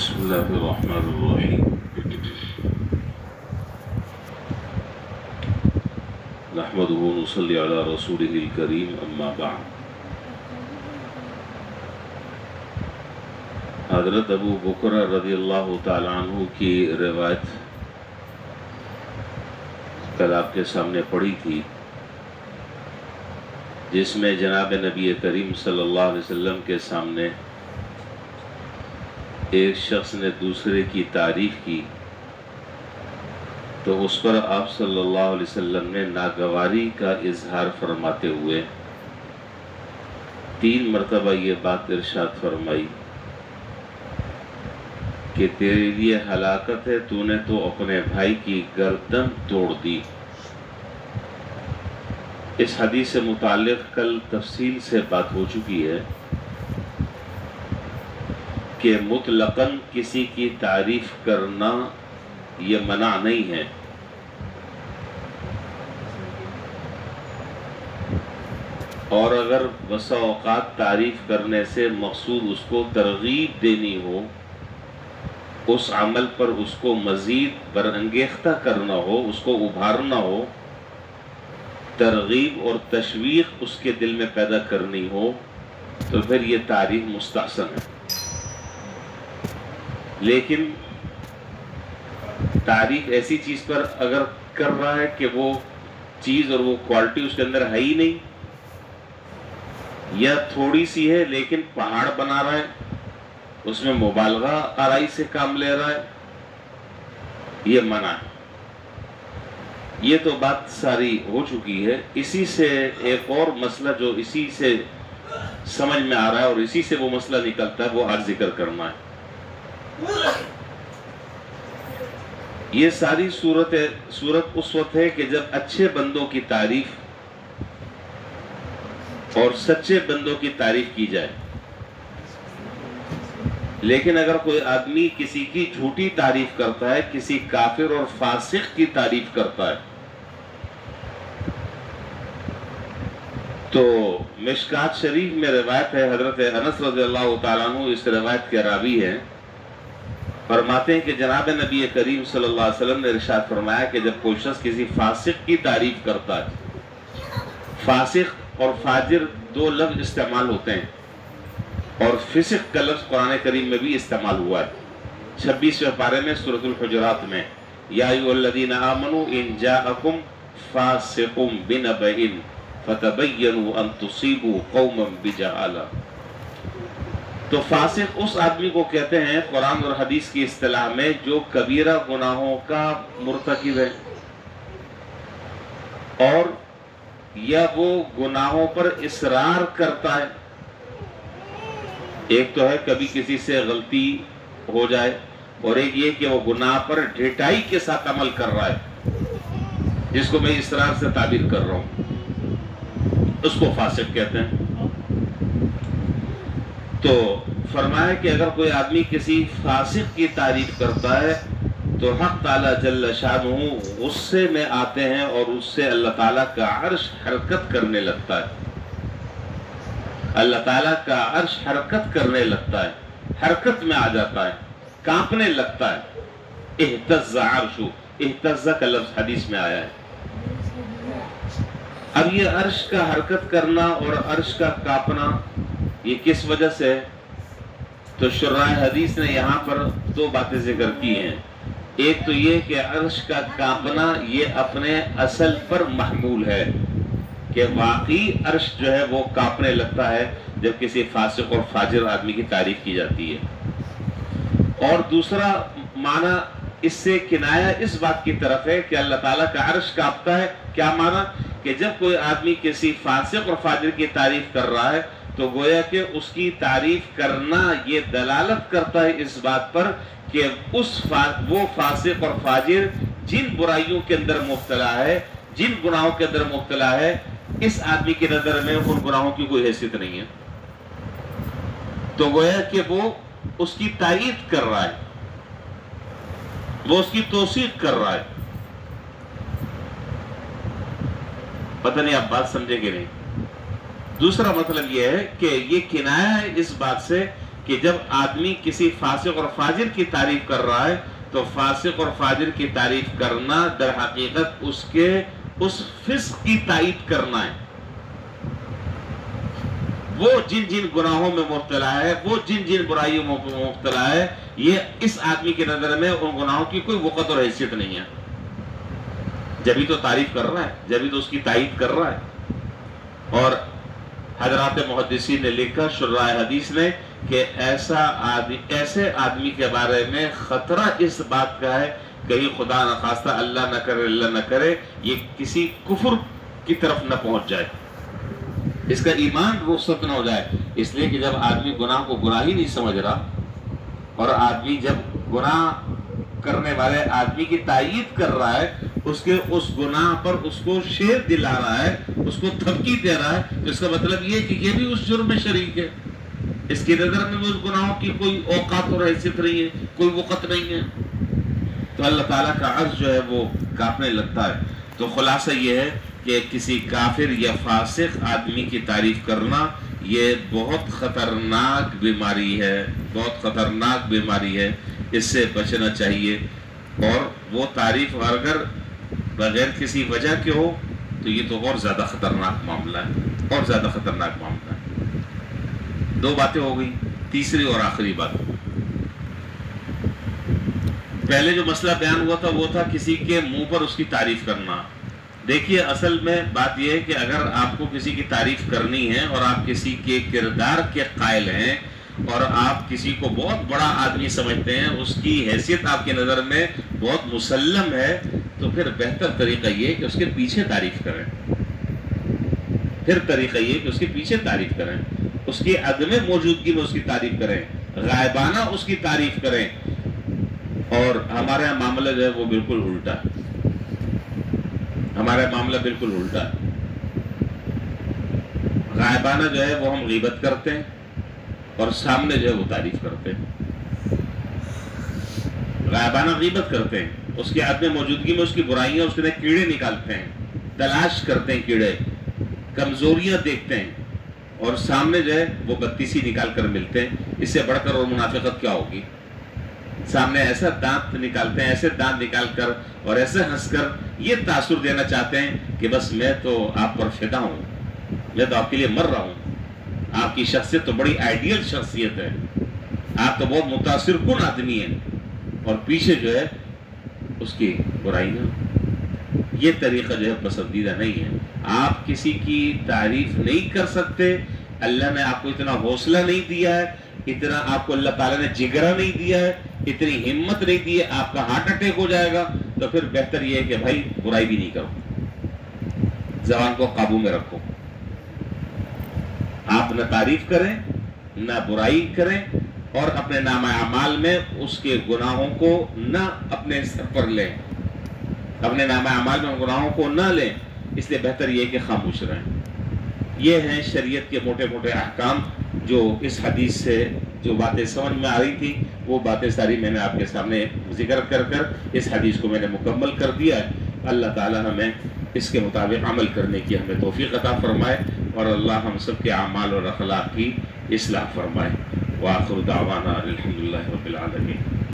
بسم اللہ الرحمن الرحیم نحمدہ ونصلی علی رسولہ الکریم اما بعد۔ حضرت ابو بکر رضی اللہ تعالیٰ عنہ کی روایت کل آپ کے سامنے پڑھی تھی، جس میں جناب نبی کریم صلی اللہ علیہ وسلم کے سامنے ایک شخص نے دوسرے کی تعریف کی تو اس پر آپ صلی اللہ علیہ وسلم نے ناگواری کا اظہار فرماتے ہوئے 3 مرتبہ یہ بات ارشاد فرمائی کہ تیرے لیے ہلاکت ہے، تو نے تو اپنے بھائی کی گردن توڑ دی۔ اس حدیث سے متعلق کل تفصیل سے بات ہو چکی ہے کہ مطلقاً کسی کی تعریف کرنا یہ منع نہیں ہے، اور اگر بسا اوقات تعریف کرنے سے مقصود اس کو ترغیب دینی ہو، اس عمل پر اس کو مزید برانگیختہ کرنا ہو، اس کو ابھارنا ہو، ترغیب اور تشویق اس کے دل میں پیدا کرنی ہو، تو پھر یہ تعریف مستحسن ہے۔ لیکن تعریف ایسی چیز پر اگر کر رہا ہے کہ وہ چیز اور وہ کوالٹی اس کے اندر ہے ہی نہیں، یا تھوڑی سی ہے لیکن پہاڑ بنا رہا ہے، اس میں مبالغہ آرائی سے کام لے رہا ہے، یہ منع ہے۔ یہ تو بات ساری ہو چکی ہے۔ اسی سے ایک اور مسئلہ جو اسی سے سمجھ میں آ رہا ہے اور اسی سے وہ مسئلہ نکلتا ہے، وہ آج ذکر کرنا ہے۔ یہ ساری صورت اس وقت ہے کہ جب اچھے بندوں کی تعریف اور سچے بندوں کی تعریف کی جائے، لیکن اگر کوئی آدمی کسی کی جھوٹی تعریف کرتا ہے، کسی کافر اور فاسق کی تعریف کرتا ہے، تو مشکات شریف میں روایت ہے، حضرت انس رضی اللہ تعالیٰ عنہ اس روایت کے راوی ہیں، فرماتے ہیں کہ جناب نبی کریم صلی اللہ علیہ وسلم نے ارشاد فرمایا کہ جب کوئی شخص کسی فاسق کی تعریف کرتا ہے، فاسق اور فاجر 2 لفظ استعمال ہوتے ہیں، اور فسق کا لفظ قرآن کریم میں بھی استعمال ہوا ہے 26ویں پارے میں سورۃ الحجرات میں، یا ایھا الذین آمنوا ان جاءکم فاسق بنبأ فتبینوا ان تصیبوا قوما بجہالہ۔ تو فاسق اس آدمی کو کہتے ہیں قرآن اور حدیث کی اصطلاح میں جو کبیرہ گناہوں کا مرتکب ہے، اور یا وہ گناہوں پر اصرار کرتا ہے۔ ایک تو ہے کبھی کسی سے غلطی ہو جائے، اور ایک یہ کہ وہ گناہ پر ڈھٹائی کے ساتھ عمل کر رہا ہے، جس کو میں اصرار سے تعبیر کر رہا ہوں، اس کو فاسق کہتے ہیں۔ تو فرمایا کہ اگر کوئی آدمی کسی فاسق کی تعریف کرتا ہے تو حق تعالیٰ جل شانہ غصے میں آتے ہیں، اور اس سے اللہ تعالیٰ کا عرش حرکت کرنے لگتا ہے۔ اللہ تعالیٰ کا عرش حرکت کرنے لگتا ہے، حرکت میں آ جاتا ہے، کانپنے لگتا ہے۔ اہتز عرش، اہتز کا لفظ حدیث میں آیا ہے۔ اب یہ عرش کا حرکت کرنا اور عرش کا کانپنا یہ کس وجہ سے ہے؟ تو شراح حدیث نے یہاں پر 2 باتیں ذکر کی ہیں۔ ایک تو یہ کہ عرش کا کانپنا یہ اپنے اصل پر محمول ہے، کہ واقعی عرش جو ہے وہ کانپنے لگتا ہے جب کسی فاسق اور فاجر آدمی کی تعریف کی جاتی ہے۔ اور دوسرا معنی اس سے کنایہ اس بات کی طرف ہے کہ اللہ تعالیٰ کا عرش کانپتا ہے۔ کیا معنی؟ کہ جب کوئی آدمی کسی فاسق اور فاجر کی تعریف کر رہا ہے تو گویا کہ اس کی تعریف کرنا یہ دلالت کرتا ہے اس بات پر کہ وہ فاسق اور فاجر جن برائیوں کے اندر مبتلا ہے، جن گناہوں کے اندر مبتلا ہے، اس آدمی کی نظر میں ان گناہوں کی کوئی حیثیت نہیں ہے۔ تو گویا کہ وہ اس کی تائید کر رہا ہے، وہ اس کی توثیق کر رہا ہے۔ پتہ نہیں آپ بات سمجھے کہ نہیں۔ دوسرا مطلب یہ ہے کہ یہ کنایہ ہے اس بات سے کہ جب آدمی کسی فاسق اور فاجر کی تعریف کر رہا ہے تو فاسق اور فاجر کی تعریف کرنا در حقیقت اس فسق کی تائید کرنا ہے. وہ جن جن گناہوں میں مبتلا ہے، وہ جن جن برائیوں میں مبتلا ہے، یہ اس آدمی کی نظر میں ان گناہوں کی کوئی وقت اور حیثیت نہیں ہے. جبھی تو تعریف کر رہا ہے، جبھی تو اس کی تائید کر رہا ہے. اور حضرات محدثین نے لکھا، شراح حدیث نے، کہ ایسے آدمی کے بارے میں خطرہ اس بات کا ہے کہیں خدا نہ خواستہ، اللہ نہ کرے، اللہ نہ کرے، یہ کسی کفر کی طرف نہ پہنچ جائے، اس کا ایمان رخصت نہ ہو جائے. اس لیے کہ جب آدمی گناہ کو گناہ ہی نہیں سمجھ رہا، اور آدمی جب گناہ کرنے والے آدمی کی تائید کر رہا ہے، اس گناہ پر اس کو شیر دلا رہا ہے، اس کو دھمکی دے رہا ہے، تو اس کا مطلب یہ کہ یہ بھی اس جرم میں شریک ہے. اس کی نظر میں اس گناہوں کی کوئی اوقات اور حیثیت نہیں ہے، کوئی وقت نہیں ہے. تو اللہ تعالیٰ کا عرض جو ہے وہ کانپنے لگتا ہے. تو خلاصہ یہ ہے کہ کسی کافر یا فاسق آدمی کی تعریف کرنا یہ بہت خطرناک بیماری ہے، بہت خطرناک بیماری ہے. اس سے بچنا چاہیے. اور وہ تعریف اگر بغیر کسی وجہ کے ہو تو یہ تو اور زیادہ خطرناک معاملہ ہے، اور زیادہ خطرناک معاملہ ہے. 2 باتیں ہو گئی. تیسری اور آخری بات، پہلے جو مسئلہ بیان ہوا تھا وہ تھا کسی کے منہ پر اس کی تعریف کرنا. دیکھیے اصل میں بات یہ ہے کہ اگر آپ کو کسی کی تعریف کرنی ہے اور آپ کسی کے کردار کے قائل ہیں اور آپ کسی کو بہت بڑا آدمی سمجھتے ہیں، اس کی حیثیت آپ کی نظر میں بہت مسلم ہے، تو پھر بہتر طریقہ یہ کہ اس کے پیچھے تعریف کریں. پھر طریقہ یہ کہ اس کے پیچھے تعریف کریں، اس کی عدم موجودگی میں اس کی تعریف کریں، غائبانہ اس کی تعریف کریں. اور ہمارا معاملہ جو ہے وہ بالکل الٹا ہے. ہمارا معاملہ بالکل الٹا ہے. غائبانہ جو ہے وہ ہم غیبت کرتے ہیں اور سامنے جو ہے وہ تعریف کرتے ہیں. غائبانہ غیبت کرتے ہیں، اس کی عدم موجودگی میں اس کی برائیاں، اس کے کیڑے نکالتے ہیں، تلاش کرتے ہیں کیڑے، کمزوریاں دیکھتے ہیں، اور سامنے جو ہے وہ بتیسی نکال کر ملتے ہیں. اس سے بڑھ کر اور منافقت کیا ہوگی؟ سامنے ایسا دانت نکالتے ہیں، ایسے دانت نکال کر اور ایسے ہنس کر یہ تاثر دینا چاہتے ہیں کہ بس میں تو آپ پر فدا ہوں، میں تو آپ کے لیے مر رہا ہوں، آپ کی شخصیت تو بڑی آئیڈیل شخصیت ہے، آپ تو بہت متاثر کن آدمی ہیں، اور پیچھے جو ہے اس کی برائیاں. یہ طریقہ جو ہے پسندیدہ نہیں ہے. آپ کسی کی تعریف نہیں کر سکتے، اللہ نے آپ کو اتنا حوصلہ نہیں دیا ہے، اتنا آپ کو اللہ تعالیٰ نے جگرا نہیں دیا ہے، اتنی ہمت نہیں دی ہے، آپ کا ہارٹ اٹیک ہو جائے گا. تو پھر بہتر یہ ہے کہ بھائی برائی بھی نہیں کرو، زبان کو قابو میں رکھو. آپ نہ تعریف کریں نہ برائی کریں، اور اپنے نامہ اعمال میں اس کے گناہوں کو نہ اپنے سر پر لیں، اپنے نامہ اعمال میں گناہوں کو نہ لیں. اس لیے بہتر یہ کہ خاموش رہیں. یہ ہیں شریعت کے موٹے موٹے احکام، جو اس حدیث سے جو باتیں سمجھ میں آ رہی تھی وہ باتیں ساری میں نے آپ کے سامنے ذکر کر اس حدیث کو میں نے مکمل کر دیا ہے. اللہ تعالی ہمیں اس کے مطابق عمل کرنے کی ہمیں توفیق عطا فرمائے، اور اللہ ہم سب کے اعمال اور اخلاق کی اصلاح فرمائے. وآخر دعوانا الحمدللہ رب العالمین.